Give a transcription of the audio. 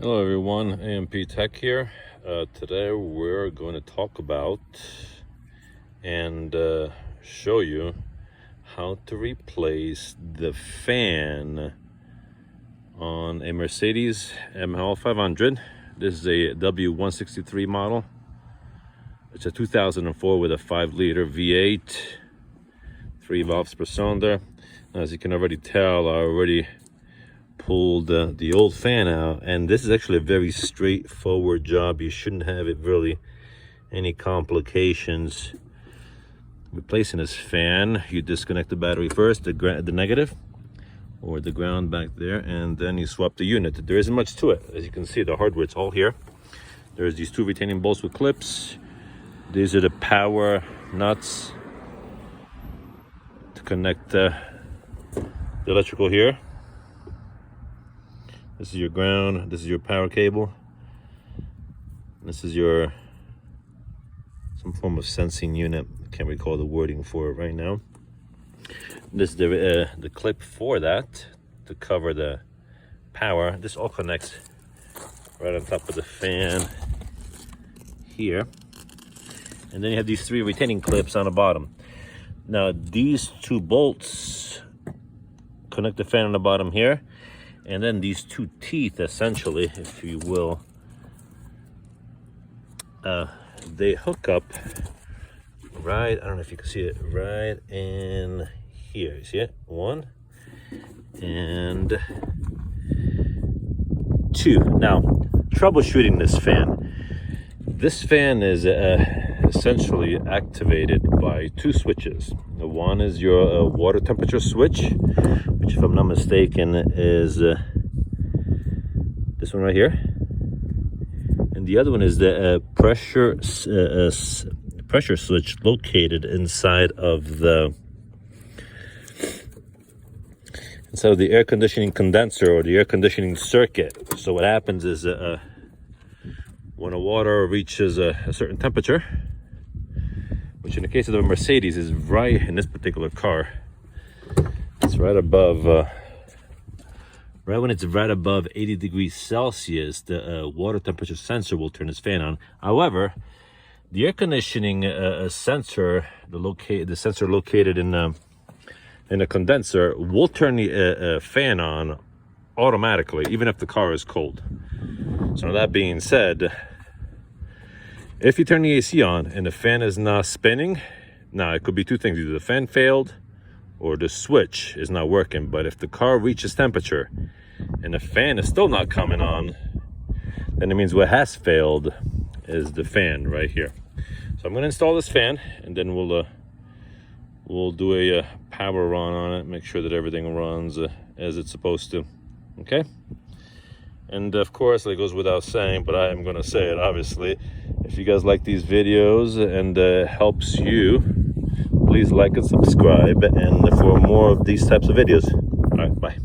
Hello everyone, AM&C Tech here. Today we're going to talk about and show you how to replace the fan on a Mercedes ML500. This is a W163 model. It's a 2004 with a 5-liter V8, 3 valves per cylinder. As you can already tell, I already pulled the old fan out, and this is actually a very straightforward job. You shouldn't have it really any complications replacing this fan. You disconnect the battery first, the negative or the ground back there, and then you swap the unit. There isn't much to it. As you can see, the hardware, it's all here. There's these 2 retaining bolts with clips. These are the power nuts to connect the electrical here. This is your ground, this is your power cable. This is your some form of sensing unit. I can't recall the wording for it right now. This is the clip for that to cover the power. This all connects right on top of the fan here. And then you have these 3 retaining clips on the bottom. Now these 2 bolts connect the fan on the bottom here. And then these 2 teeth, essentially, if you will, they hook up right, I don't know if you can see it, right in here. You see it? 1 and 2. Now, troubleshooting this fan. This fan is essentially activated by 2 switches. The one is your water temperature switch, which, if I'm not mistaken, is this one right here, and the other one is the pressure switch located inside of the air conditioning condenser or the air conditioning circuit. So what happens is when the water reaches a certain temperature, which in the case of the Mercedes is right in this particular car, it's right above, right when it's right above 80 degrees Celsius, the water temperature sensor will turn this fan on. However, the air conditioning sensor, the sensor located in a condenser, will turn the fan on automatically, even if the car is cold. So that being said, if you turn the AC on and the fan is not spinning, now it could be 2 things. Either the fan failed or the switch is not working. But if the car reaches temperature and the fan is still not coming on, then it means what has failed is the fan right here. So I'm going to install this fan, and then we'll do a power run on it, make sure that everything runs as it's supposed to. Okay? And of course, it goes without saying, but I am going to say it, obviously. If you guys like these videos and helps you, please like and subscribe, and for more of these types of videos. All right, bye.